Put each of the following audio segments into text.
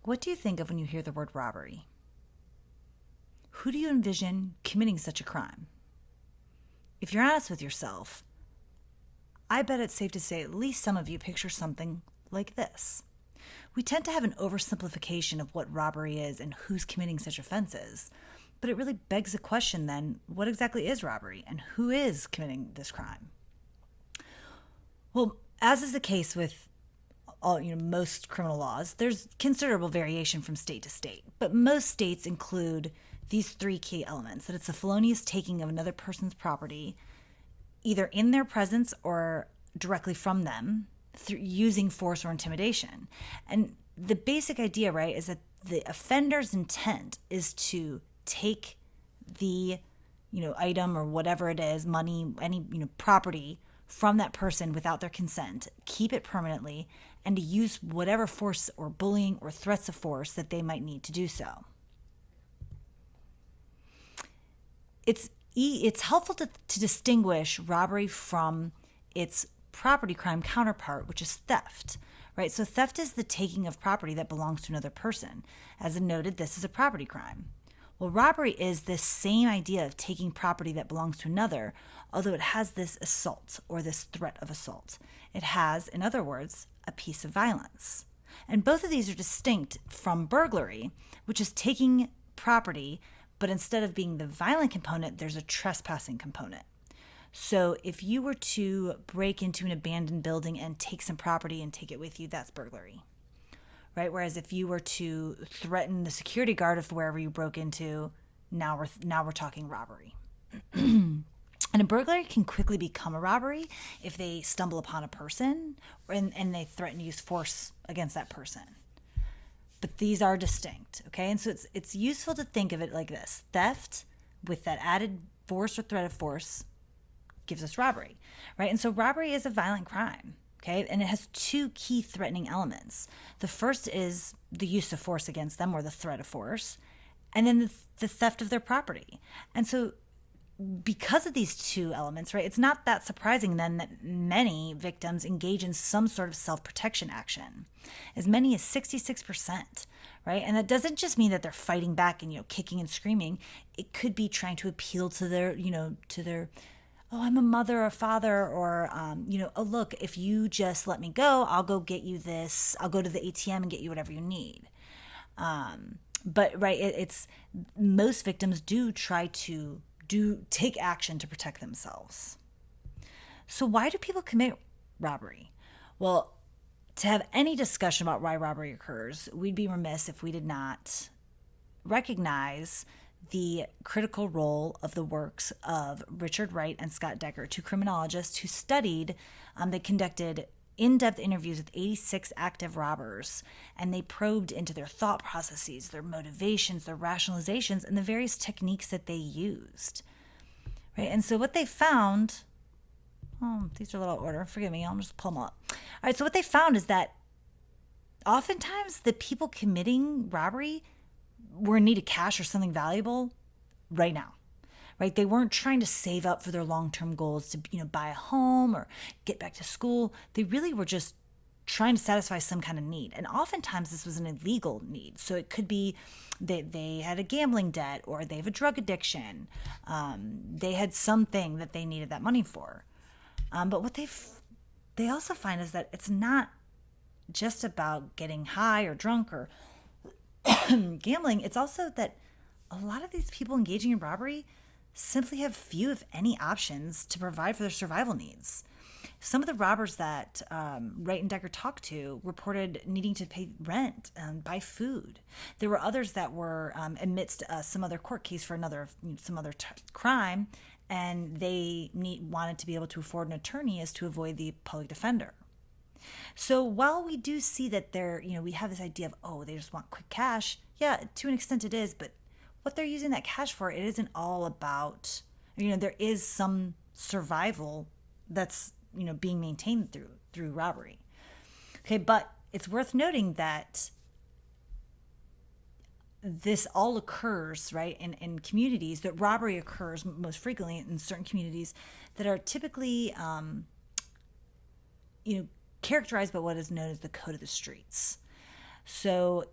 What do you think of when you hear the word robbery? Who do you envision committing such a crime? If you're honest with yourself, I bet it's safe to say at least some of you picture something like this. We tend to have an oversimplification of what robbery is and who's committing such offenses, but it really begs the question then, what exactly is robbery and who is committing this crime? Well, as is the case with most criminal laws, there's considerable variation from state to state, but most states include these three key elements: that it's a felonious taking of another person's property, either in their presence or directly from them, through using force or intimidation. And the basic idea, right, is that the offender's intent is to take the, item or whatever it is, money, any, property from that person without their consent, keep it permanently, and to use whatever force or bullying or threats of force that they might need to do so. It's helpful to distinguish robbery from its property crime counterpart, which is theft, right? So theft is the taking of property that belongs to another person. As noted, this is a property crime. Well, robbery is this same idea of taking property that belongs to another, although it has this assault or this threat of assault. It has, in other words, a piece of violence. And both of these are distinct from burglary, which is taking property, but instead of being the violent component, there's a trespassing component. So if you were to break into an abandoned building and take some property and take it with you, that's burglary, right? Whereas if you were to threaten the security guard of wherever you broke into, now we're talking robbery. And a burglary can quickly become a robbery if they stumble upon a person and they threaten to use force against that person. But these are distinct, okay? And so it's useful to think of it like this. Theft with that added force or threat of force gives us robbery, right? And so robbery is a violent crime, okay? And it has two key threatening elements. The first is the use of force against them, or the threat of force, and then the theft of their property. And so because of these two elements, right, it's not that surprising then that many victims engage in some sort of self-protection action, as many as 66%, right? And that doesn't just mean that they're fighting back and, kicking and screaming. It could be trying to appeal to their, oh, I'm a mother or father, or, oh, look, if you just let me go, I'll go get you this. I'll go to the ATM and get you whatever you need. But, right, it's most victims do try to take action to protect themselves. So why do people commit robbery? Well, to have any discussion about why robbery occurs, we'd be remiss if we did not recognize the critical role of the works of Richard Wright and Scott Decker, two criminologists who studied, they conducted in-depth interviews with 86 active robbers, and they probed into their thought processes, their motivations, their rationalizations, and the various techniques that they used. Right? And so what they found, these are a little out of order, forgive me, I'll just pull them up. All right, so what they found is that oftentimes the people committing robbery were in need of cash or something valuable right now. Right? They weren't trying to save up for their long-term goals to, buy a home or get back to school. They really were just trying to satisfy some kind of need. And oftentimes this was an illegal need. So it could be they had a gambling debt, or they have a drug addiction. They had something that they needed that money for. But what they also find is that it's not just about getting high or drunk or gambling. It's also that a lot of these people engaging in robbery simply have few, if any, options to provide for their survival needs. Some of the robbers that Wright and Decker talked to reported needing to pay rent and buy food. There were others that were amidst some other court case for some other crime, and they wanted to be able to afford an attorney as to avoid the public defender. So while we do see that we have this idea of, they just want quick cash. Yeah, to an extent it is, but what they're using that cash for, it isn't all about, there is some survival that's, being maintained through robbery. Okay, but it's worth noting that this all occurs, right, in communities, that robbery occurs most frequently in certain communities that are typically, characterized by what is known as the code of the streets. So,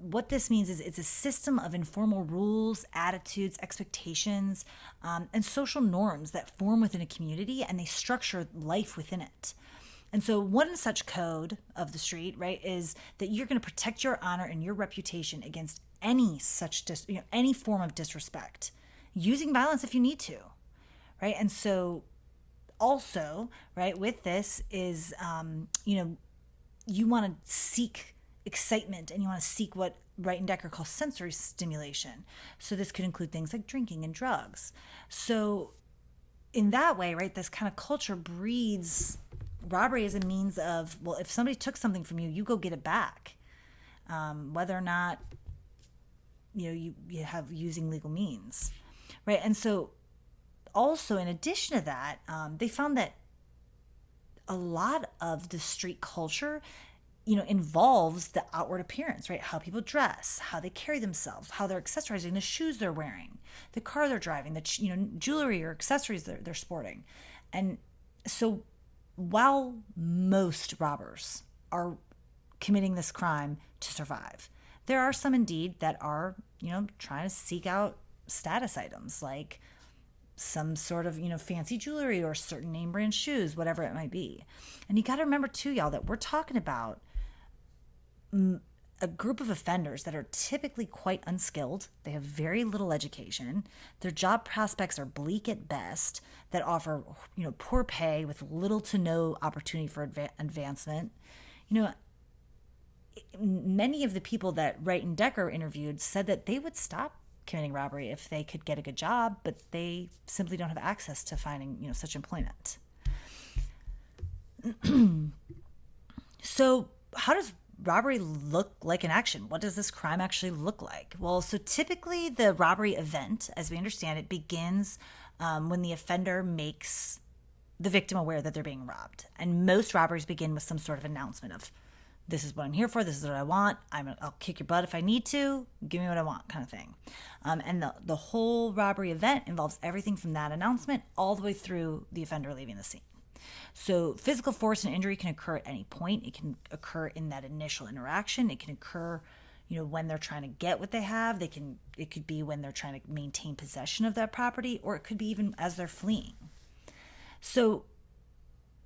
what this means is it's a system of informal rules, attitudes, expectations, and social norms that form within a community and they structure life within it. And so, one such code of the street, right, is that you're going to protect your honor and your reputation against any such, any form of disrespect, using violence if you need to, right? And so, also, right, with this is, you want to seek excitement and you want to seek what Wright and Decker call sensory stimulation. So this could include things like drinking and drugs. So in that way, right, this kind of culture breeds robbery as a means of, well, if somebody took something from you, you go get it back, whether or not you have using legal means, right? And so also in addition to that, they found that a lot of the street culture involves the outward appearance, right? How people dress, how they carry themselves, how they're accessorizing, the shoes they're wearing, the car they're driving, the jewelry or accessories they're sporting. And so while most robbers are committing this crime to survive, there are some indeed that are, trying to seek out status items like some sort of, fancy jewelry or certain name brand shoes, whatever it might be. And you got to remember too, y'all, that we're talking about a group of offenders that are typically quite unskilled. They have very little education. Their job prospects are bleak at best, that offer, poor pay with little to no opportunity for advancement. Many of the people that Wright and Decker interviewed said that they would stop committing robbery if they could get a good job, but they simply don't have access to finding, such employment. So how does robbery look like in action? What does this crime actually look like? Well, so typically the robbery event, as we understand it, begins when the offender makes the victim aware that they're being robbed. And most robberies begin with some sort of announcement of, this is what I'm here for, this is what I want, I'll kick your butt if I need to, give me what I want, kind of thing. And the whole robbery event involves everything from that announcement all the way through the offender leaving the scene. So physical force and injury can occur at any point. It can occur in that initial interaction. It can occur, when they're trying to get what they have. It could be when they're trying to maintain possession of that property, or it could be even as they're fleeing. So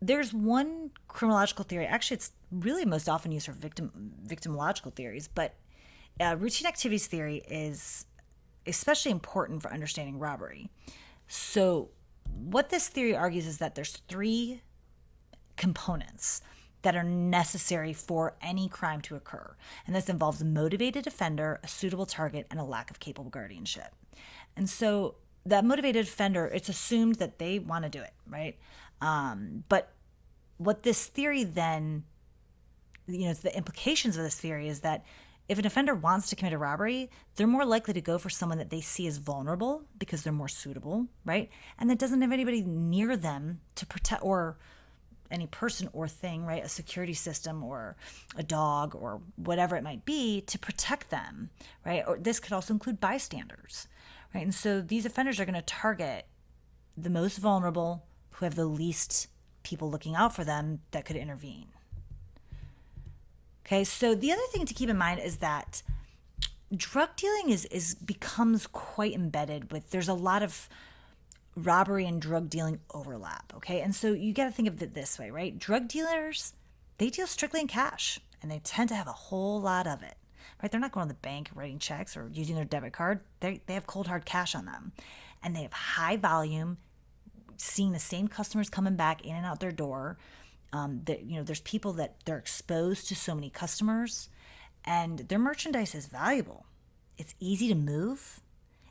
there's one criminological theory. Actually, it's really most often used for victimological theories, but routine activities theory is especially important for understanding robbery. So what this theory argues is that there's three components that are necessary for any crime to occur. And this involves a motivated offender, a suitable target, and a lack of capable guardianship. And so that motivated offender, it's assumed that they want to do it, right? But what this theory then, the implications of this theory is that if an offender wants to commit a robbery, they're more likely to go for someone that they see as vulnerable because they're more suitable, right? And that doesn't have anybody near them to protect, or any person or thing, right? A security system or a dog or whatever it might be to protect them, right? Or this could also include bystanders, right? And so these offenders are going to target the most vulnerable, who have the least people looking out for them that could intervene. Okay, so the other thing to keep in mind is that drug dealing becomes quite embedded with, there's a lot of robbery and drug dealing overlap, okay? And so you got to think of it this way, right? Drug dealers, they deal strictly in cash, and they tend to have a whole lot of it, right? They're not going to the bank writing checks or using their debit card. They have cold hard cash on them, and they have high volume, seeing the same customers coming back in and out their door. There's people that they're exposed to so many customers, and their merchandise is valuable. It's easy to move.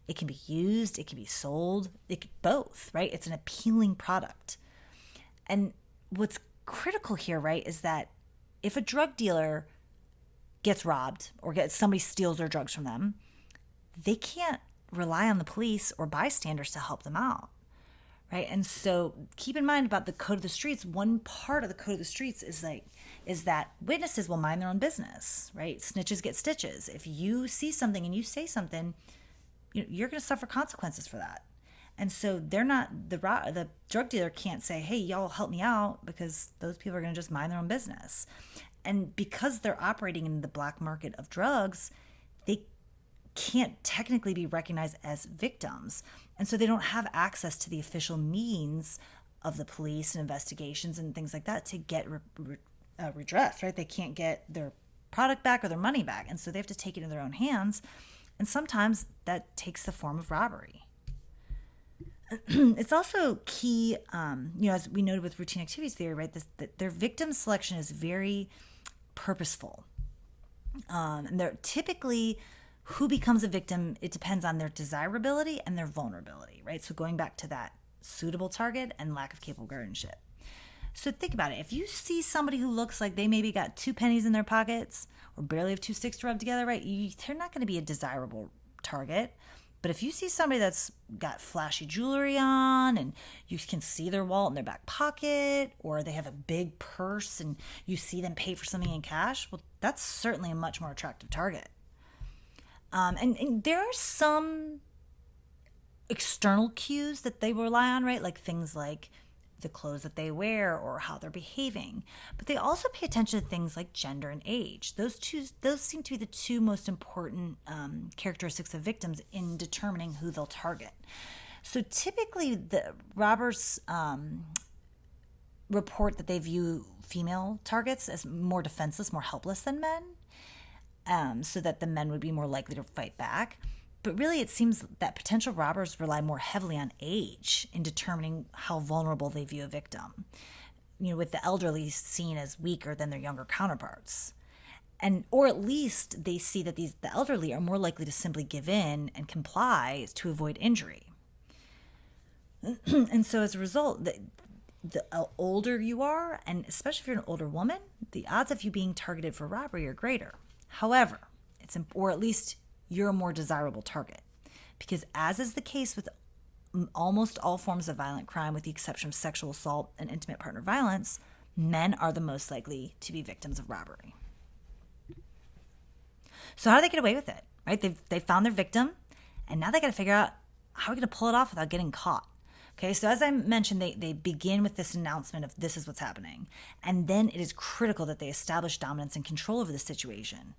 It can be used. It can be sold. Both, right? It's an appealing product. And what's critical here, right, is that if a drug dealer gets robbed or somebody steals their drugs from them, they can't rely on the police or bystanders to help them out. Right. And so keep in mind about the code of the streets. One part of the code of the streets is that witnesses will mind their own business. Right. Snitches get stitches. If you see something and you say something, you're going to suffer consequences for that. And so they're not, the drug dealer can't say, hey, y'all help me out, because those people are going to just mind their own business. And because they're operating in the black market of drugs, they can't technically be recognized as victims. And so they don't have access to the official means of the police and investigations and things like that to get redress, right? They can't get their product back or their money back. And so they have to take it in their own hands. And sometimes that takes the form of robbery. It's also key, as we noted with routine activities theory, right, that their victim selection is very purposeful. And they're typically, who becomes a victim, it depends on their desirability and their vulnerability, right? So going back to that suitable target and lack of capable guardianship. So think about it. If you see somebody who looks like they maybe got 2 pennies in their pockets or barely have 2 sticks to rub together, right, they're not going to be a desirable target. But if you see somebody that's got flashy jewelry on and you can see their wallet in their back pocket, or they have a big purse and you see them pay for something in cash, well, that's certainly a much more attractive target. And there are some external cues that they rely on, right? Like things like the clothes that they wear or how they're behaving. But they also pay attention to things like gender and age. Those seem to be the 2 most important characteristics of victims in determining who they'll target. So typically the robbers report that they view female targets as more defenseless, more helpless than men, so that the men would be more likely to fight back. But really, it seems that potential robbers rely more heavily on age in determining how vulnerable they view a victim, with the elderly seen as weaker than their younger counterparts. Or at least they see that the elderly are more likely to simply give in and comply to avoid injury. And so as a result, the older you are, and especially if you're an older woman, the odds of you being targeted for robbery are greater. However, or at least you're a more desirable target, because as is the case with almost all forms of violent crime, with the exception of sexual assault and intimate partner violence, men are the most likely to be victims of robbery. So how do they get away with it, right? They found their victim, and now they got to figure out how are we going to pull it off without getting caught. Okay, so as I mentioned, they begin with this announcement of this is what's happening, and then it is critical that they establish dominance and control over the situation.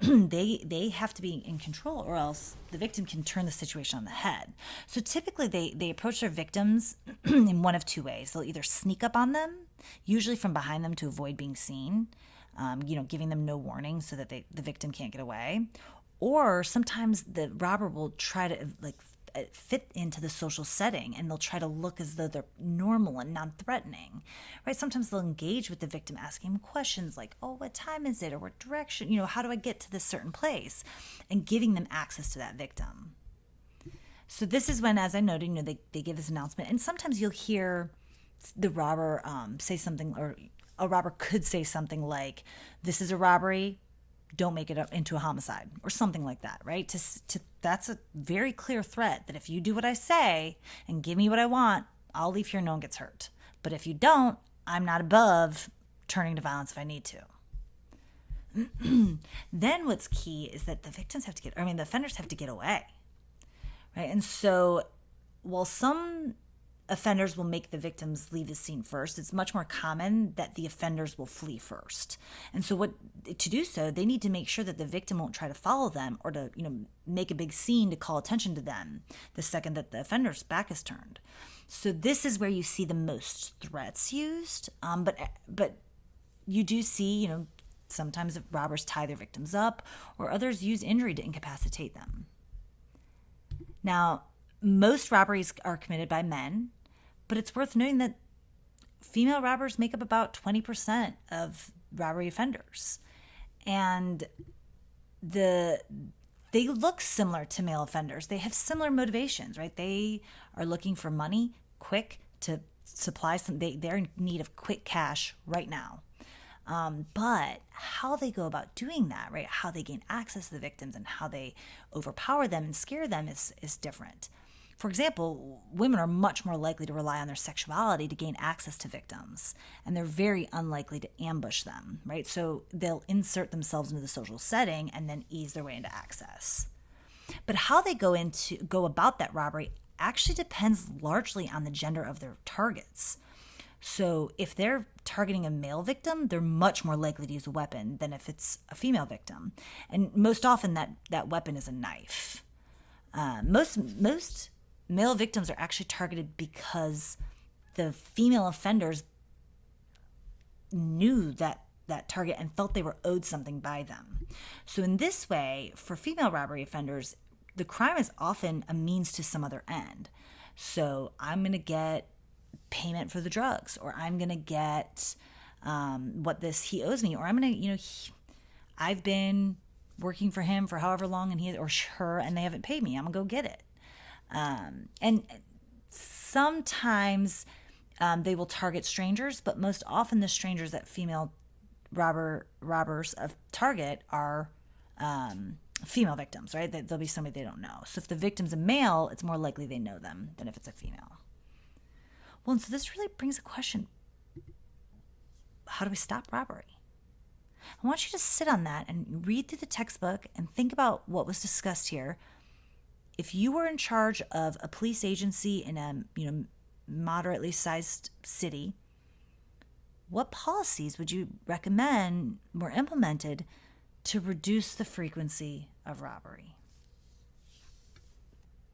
They have to be in control, or else the victim can turn the situation on the head. So typically they approach their victims in one of 2 ways. They'll either sneak up on them, usually from behind them to avoid being seen, giving them no warning so that the victim can't get away. Or sometimes the robber will try to fit into the social setting, and they'll try to look as though they're normal and non-threatening, right? Sometimes they'll engage with the victim, asking them questions like, oh, what time is it? Or what direction? How do I get to this certain place? And giving them access to that victim. So this is when, as I noted, they give this announcement, and sometimes you'll hear the robber say something, or a robber could say something like, this is a robbery, don't make it up into a homicide, or something like that, right? That's a very clear threat that if you do what I say and give me what I want, I'll leave here, no one gets hurt. But if you don't, I'm not above turning to violence if I need to. Then what's key is that the offenders have to get away, right? And so while some offenders will make the victims leave the scene first, it's much more common that the offenders will flee first. And so to do so, they need to make sure that the victim won't try to follow them or to, make a big scene to call attention to them the second that the offender's back is turned. So this is where you see the most threats used. But you do see, sometimes robbers tie their victims up, or others use injury to incapacitate them. Now, most robberies are committed by men, but it's worth noting that female robbers make up about 20% of robbery offenders. And they look similar to male offenders. They have similar motivations, right? They are looking for money quick to supply they're in need of quick cash right now. But how they go about doing that, right? How they gain access to the victims and how they overpower them and scare them is different. For example, women are much more likely to rely on their sexuality to gain access to victims, and they're very unlikely to ambush them, right? So they'll insert themselves into the social setting and then ease their way into access. But how they go about that robbery actually depends largely on the gender of their targets. So if they're targeting a male victim, they're much more likely to use a weapon than if it's a female victim. And most often that weapon is a knife. Most male victims are actually targeted because the female offenders knew that target and felt they were owed something by them. So in this way, for female robbery offenders, the crime is often a means to some other end. So I'm going to get payment for the drugs, or I'm going to get he owes me, or I'm going to, I've been working for him for however long and he or her, and they haven't paid me. I'm going to go get it. And sometimes they will target strangers, but most often the strangers that female robbers of target are female victims, right? There'll be somebody they don't know. So if the victim's a male, it's more likely they know them than if it's a female. Well, and so this really brings a question. How do we stop robbery? I want you to sit on that and read through the textbook and think about what was discussed here. If you were in charge of a police agency in a moderately sized city, what policies would you recommend were implemented to reduce the frequency of robbery?